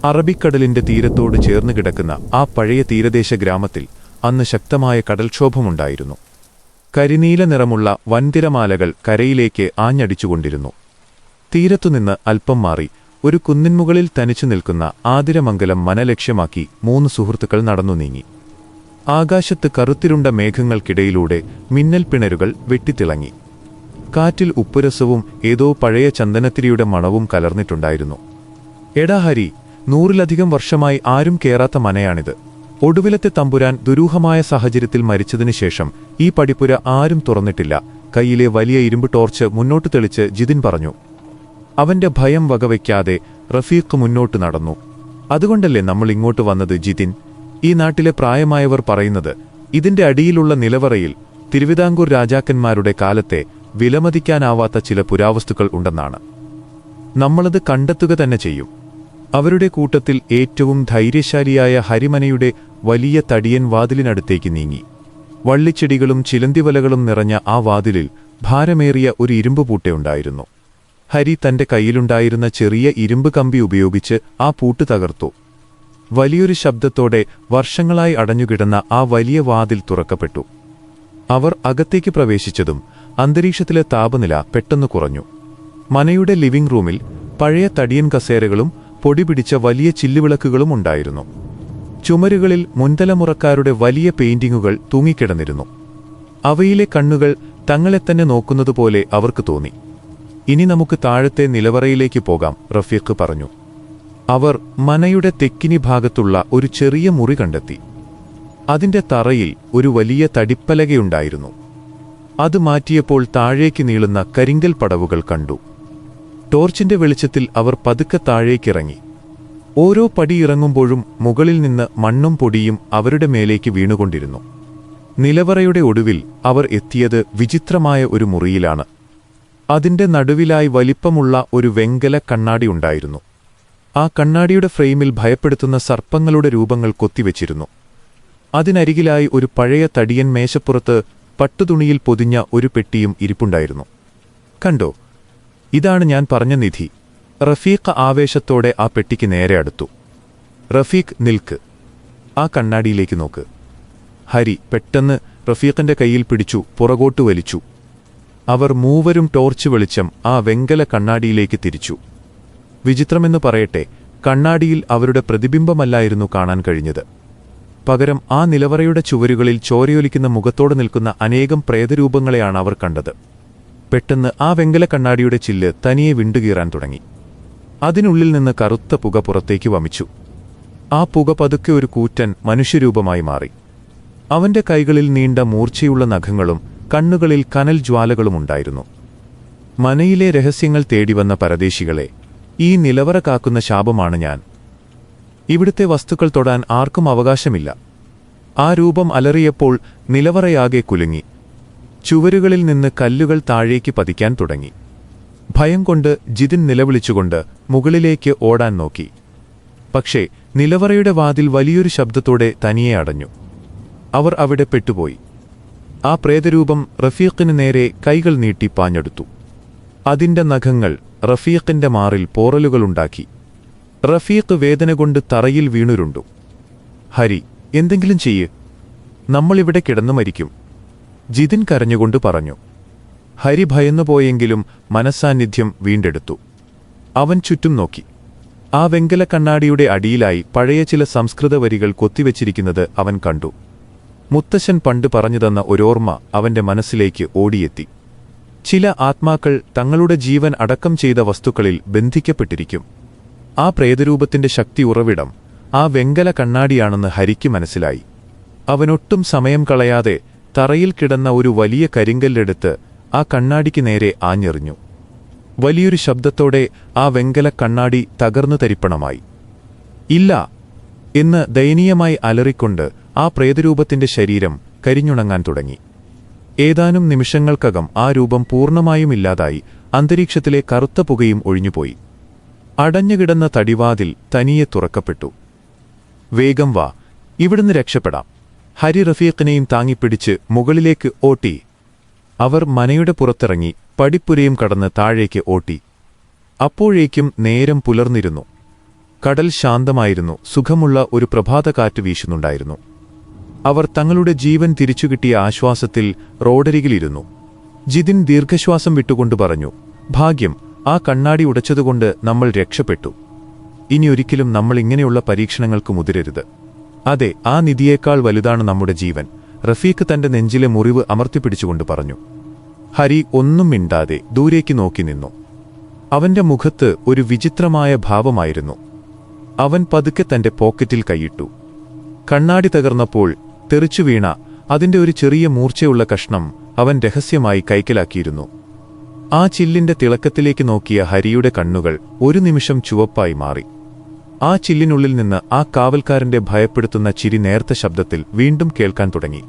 അറബിക്കടലിന്റെ തീരത്തോട് ചേർന്ന് കിടക്കുന്ന ആ പഴയ തീരദേശ ഗ്രാമത്തിൽ അന്ന് ശക്തമായ കടൽക്ഷോഭമുണ്ടായിരുന്നു. കരിനീല നിറമുള്ള വൻതിരമാലകൾ കരയിലേക്ക് ആഞ്ഞടിച്ചുകൊണ്ടിരുന്നു. തീരത്തുനിന്ന് അല്പം മാറി ഒരു കുന്നിൻമുകളിൽ തനിച്ചു നിൽക്കുന്ന ആതിരമംഗലം മനലക്ഷ്യമാക്കി 3 സുഹൃത്തുക്കൾ നടന്നു നീങ്ങി. ആകാശത്ത് കറുത്തിരുണ്ട മേഘങ്ങൾക്കിടയിലൂടെ മിന്നൽ പിണരുകൾ വെട്ടിത്തിളങ്ങി. കാറ്റിൽ ഉപ്പുരസവും ഏതോ പഴയ ചന്ദനത്തിരിയുടെ മണവും കലർന്നിട്ടുണ്ടായിരുന്നു. എടാ ഹരി, 100-ലധികം വർഷമായി ആരും കേറാത്ത മനയാണിത്. ഒടുവിലത്തെ തമ്പുരാൻ ദുരൂഹമായ സാഹചര്യത്തിൽ മരിച്ചതിനു ശേഷം ഈ പടിപ്പുര ആരും തുറന്നിട്ടില്ല. കയ്യിലെ വലിയ ഇരുമ്പ് ടോർച്ച് മുന്നോട്ട് തെളിച്ച് ജിതിൻ പറഞ്ഞു. അവന്റെ ഭയം വകവയ്ക്കാതെ റഫീഖ് മുന്നോട്ട് നടന്നു. അതുകൊണ്ടല്ലേ നമ്മൾ ഇങ്ങോട്ട് വന്നത് ജിതിൻ? ഈ നാട്ടിലെ പ്രായമായവർ പറയുന്നത് ഇതിന്റെ അടിയിലുള്ള നിലവറയിൽ തിരുവിതാംകൂർ രാജാക്കന്മാരുടെ കാലത്തെ വിലമതിക്കാനാവാത്ത ചില പുരാവസ്തുക്കൾ ഉണ്ടെന്നാണ്. നമ്മളത് കണ്ടെത്തുക തന്നെ ചെയ്യും. അവരുടെ കൂട്ടത്തിൽ ഏറ്റവും ധൈര്യശാലിയായ ഹരിമനയുടെ വലിയ തടിയൻ വാതിലിനടുത്തേക്ക് നീങ്ങി. വള്ളിച്ചെടികളും ചിലന്തിവലകളും നിറഞ്ഞ ആ വാതിലിൽ ഭാരമേറിയ ഒരു ഇരുമ്പ് പൂട്ടയുണ്ടായിരുന്നു. ഹരി തന്റെ കയ്യിലുണ്ടായിരുന്ന ചെറിയ ഇരുമ്പ് കമ്പി ഉപയോഗിച്ച് ആ പൂട്ട് തകർത്തു. വലിയൊരു ശബ്ദത്തോടെ വർഷങ്ങളായി അടഞ്ഞുകിടന്ന ആ വലിയ വാതിൽ തുറക്കപ്പെട്ടു. അവർ അകത്തേക്ക് പ്രവേശിച്ചതും അന്തരീക്ഷത്തിലെ താപനില പെട്ടെന്ന് കുറഞ്ഞു. മനയുടെ ലിവിംഗ് റൂമിൽ പഴയ തടിയൻ കസേരകളും പൊടിപിടിച്ച വലിയ ചില്ലുവിളക്കുകളും ഉണ്ടായിരുന്നു. ചുമരുകളിൽ മുൻതലമുറക്കാരുടെ വലിയ പെയിന്റിങ്ങുകൾ തൂങ്ങിക്കിടന്നിരുന്നു. അവയിലെ കണ്ണുകൾ തങ്ങളെത്തന്നെ നോക്കുന്നതുപോലെ അവർക്ക് തോന്നി. ഇനി നമുക്ക് താഴത്തെ നിലവറയിലേക്ക് പോകാം, റഫീഖ് പറഞ്ഞു. അവർ മനയുടെ തെക്കിനി ഭാഗത്തുള്ള ഒരു ചെറിയ മുറി കണ്ടെത്തി. അതിന്റെ തറയിൽ ഒരു വലിയ തടിപ്പലകയുണ്ടായിരുന്നു. അത് മാറ്റിയപ്പോൾ താഴേക്ക് നീളുന്ന കരിങ്കൽ പടവുകൾ കണ്ടു. ടോർച്ചിന്റെ വെളിച്ചത്തിൽ അവർ പതുക്കെ താഴേക്കിറങ്ങി. ഓരോ പടി ഇറങ്ങുമ്പോഴും മുകളിൽ നിന്ന് മണ്ണും പൊടിയും അവരുടെ മേലേക്ക് വീണുകൊണ്ടിരുന്നു. നിലവറയുടെ ഒടുവിൽ അവർ എത്തിയത് വിചിത്രമായ ഒരു മുറിയിലാണ്. അതിന്റെ നടുവിലായി വലിപ്പമുള്ള ഒരു വെങ്കല കണ്ണാടി ഉണ്ടായിരുന്നു. ആ കണ്ണാടിയുടെ ഫ്രെയിമിൽ ഭയപ്പെടുത്തുന്ന സർപ്പങ്ങളുടെ രൂപങ്ങൾ കൊത്തിവെച്ചിരുന്നു. അതിനരികിലായി ഒരു പഴയ തടിയൻ മേശപ്പുറത്ത് പട്ടുതുണിയിൽ പൊതിഞ്ഞ ഒരു പെട്ടിയും ഇരിപ്പുണ്ടായിരുന്നു. കണ്ടോ, ഇതാണ് ഞാൻ പറഞ്ഞ നിധി. റഫീഖ് ആവേശത്തോടെ ആ പെട്ടിക്ക് നേരെ അടുത്തു. റഫീഖ്, നിൽക്ക്, ആ കണ്ണാടിയിലേക്ക് നോക്ക്. ഹരി പെട്ടെന്ന് റഫീഖിന്റെ കയ്യിൽ പിടിച്ചു പുറകോട്ട് വലിച്ചു. അവർ മൂവരും ടോർച്ച് വെളിച്ചം ആ വെങ്കല കണ്ണാടിയിലേക്ക് തിരിച്ചു. വിചിത്രമെന്ന് പറയട്ടെ, കണ്ണാടിയിൽ അവരുടെ പ്രതിബിംബമല്ലായിരുന്നു കാണാൻ കഴിഞ്ഞത്. പകരം ആ നിലവറയുടെ ചുവരുകളിൽ ചോരയൊലിക്കുന്ന മുഖത്തോടെ നിൽക്കുന്ന അനേകം പ്രേതരൂപങ്ങളെയാണ് അവർ കണ്ടത്. പെട്ടെന്ന് ആ വെങ്കല കണ്ണാടിയുടെ ചില്ല് തനിയെ വിണ്ടുകീറാൻ തുടങ്ങി. അതിനുള്ളിൽ നിന്ന് കറുത്ത പുക പുറത്തേക്ക് വമിച്ചു. ആ പുക പതുക്കെ ഒരു കൂറ്റൻ മനുഷ്യരൂപമായി മാറി. അവന്റെ കൈകളിൽ നീണ്ട മൂർച്ചയുള്ള നഖങ്ങളും കണ്ണുകളിൽ കനൽ ജ്വാലകളുമുണ്ടായിരുന്നു. മനയിലെ രഹസ്യങ്ങൾ തേടിവന്ന പരദേശികളെ, ഈ നിലവറ കാക്കുന്ന ശാപമാണ് ഞാൻ. ഇവിടുത്തെ വസ്തുക്കൾ തൊടാൻ ആർക്കും അവകാശമില്ല. ആ രൂപം അലറിയപ്പോൾ നിലവറയാകെ കുലുങ്ങി. ചുവരുകളിൽ നിന്ന് കല്ലുകൾ താഴേക്ക് പതിക്കാൻ തുടങ്ങി. ഭയം കൊണ്ട് ജിതിൻ നിലവിളിച്ചുകൊണ്ട് മുകളിലേക്ക് ഓടാൻ നോക്കി. പക്ഷേ നിലവറയുടെ വാതിൽ വലിയൊരു ശബ്ദത്തോടെ തനിയെ അടഞ്ഞു. അവർ അവിടെ പെട്ടുപോയി. ആ പ്രേതരൂപം റഫീഖിന് നേരെ കൈകൾ നീട്ടി പാഞ്ഞെടുത്തു. അതിന്റെ നഖങ്ങൾ റഫീഖിന്റെ മാറിൽ പോറലുകളുണ്ടാക്കി. റഫീഖ് വേദന കൊണ്ട് തറയിൽ വീണുരുണ്ടു. ഹരി, എന്തെങ്കിലും ചെയ്യ്, നമ്മളിവിടെ കിടന്നു മരിക്കും, ജിതിൻ കരഞ്ഞുകൊണ്ട് പറഞ്ഞു. ഹരി ഭയന്നുപോയെങ്കിലും മനസ്സാന്നിധ്യം വീണ്ടെടുത്തു. അവൻ ചുറ്റും നോക്കി. ആ വെങ്കല കണ്ണാടിയുടെ അടിയിലായി പഴയ ചില സംസ്കൃത വരികൾ കൊത്തിവെച്ചിരിക്കുന്നത് അവൻ കണ്ടു. മുത്തശ്ശൻ പണ്ട് പറഞ്ഞുതന്ന ഒരോർമ്മ അവന്റെ മനസ്സിലേക്ക് ഓടിയെത്തി. ചില ആത്മാക്കൾ തങ്ങളുടെ ജീവൻ അടക്കം ചെയ്ത വസ്തുക്കളിൽ ബന്ധിക്കപ്പെട്ടിരിക്കും. ആ പ്രേതരൂപത്തിന്റെ ശക്തി ഉറവിടം ആ വെങ്കല കണ്ണാടിയാണെന്ന് ഹരിക്ക് മനസ്സിലായി. അവനൊട്ടും സമയം കളയാതെ തറയിൽ കിടന്ന ഒരു വലിയ കരിങ്കല്ലെടുത്ത് ആ കണ്ണാടിക്ക് നേരെ ആഞ്ഞെറിഞ്ഞു. വലിയൊരു ശബ്ദത്തോടെ ആ വെങ്കല കണ്ണാടി തകർന്നു തരിപ്പണമായി. ഇല്ല എന്ന് ദയനീയമായി അലറിക്കൊണ്ട് ആ പ്രേതരൂപത്തിന്റെ ശരീരം കരിഞ്ഞുണങ്ങാൻ തുടങ്ങി. ഏതാനും നിമിഷങ്ങൾക്കകം ആ രൂപം പൂർണ്ണമായും ഇല്ലാതായി. അന്തരീക്ഷത്തിലെ കറുത്ത പുകയും ഒഴിഞ്ഞുപോയി. അടഞ്ഞുകിടന്ന തടിവാതിൽ തനിയെ തുറക്കപ്പെട്ടു. വേഗം വാ, ഇവിടുന്ന് രക്ഷപ്പെടാം, ഹരി റഫീഖിനെയും താങ്ങിപ്പിടിച്ച് മുകളിലേക്ക് ഓട്ടി. അവർ മനയുടെ പുറത്തിറങ്ങി പടിപ്പുരയും കടന്ന് താഴേക്ക് ഓട്ടി. അപ്പോഴേക്കും നേരം പുലർന്നിരുന്നു. കടൽ ശാന്തമായിരുന്നു. സുഖമുള്ള ഒരു പ്രഭാതകാറ്റ് വീശുന്നുണ്ടായിരുന്നു. അവർ തങ്ങളുടെ ജീവൻ തിരിച്ചുകിട്ടിയ ആശ്വാസത്തിൽ റോഡരികിലിരുന്നു. ജിതിൻ ദീർഘശ്വാസം വിട്ടുകൊണ്ട് പറഞ്ഞു, ഭാഗ്യം, ആ കണ്ണാടി ഉടച്ചതുകൊണ്ട് നമ്മൾ രക്ഷപ്പെട്ടു. ഇനിയൊരിക്കലും നമ്മൾ ഇങ്ങനെയുള്ള പരീക്ഷണങ്ങൾക്ക് മുതിരരുത്. അതെ, ആ നിധിയേക്കാൾ വലുതാണ് നമ്മുടെ ജീവൻ. റഫീഖ് തന്റെ നെഞ്ചിലെ മുറിവ് അമർത്തിപ്പിടിച്ചുകൊണ്ട് പറഞ്ഞു. ഹരി ഒന്നും മിണ്ടാതെ ദൂരേക്ക് നോക്കി നിന്നു. അവന്റെ മുഖത്ത് ഒരു വിചിത്രമായ ഭാവമായിരുന്നു. അവൻ പതുക്കെ തന്റെ പോക്കറ്റിൽ കൈയിട്ടു. കണ്ണാടി തകർന്നപ്പോൾ തെറിച്ചു വീണ അതിന്റെ ഒരു ചെറിയ മൂർച്ചയുള്ള കഷ്ണം അവൻ രഹസ്യമായി കൈക്കലാക്കിയിരുന്നു. ആ ചില്ലിന്റെ തിളക്കത്തിലേക്ക് നോക്കിയ ഹരിയുടെ കണ്ണുകൾ ഒരു നിമിഷം ചുവപ്പായി മാറി. ആ ചില്ലിനുള്ളിൽ നിന്ന് ആ കാവൽക്കാരന്റെ ഭയപ്പെടുത്തുന്ന ചിരി നേർത്ത ശബ്ദത്തിൽ വീണ്ടും കേൾക്കാൻ തുടങ്ങി.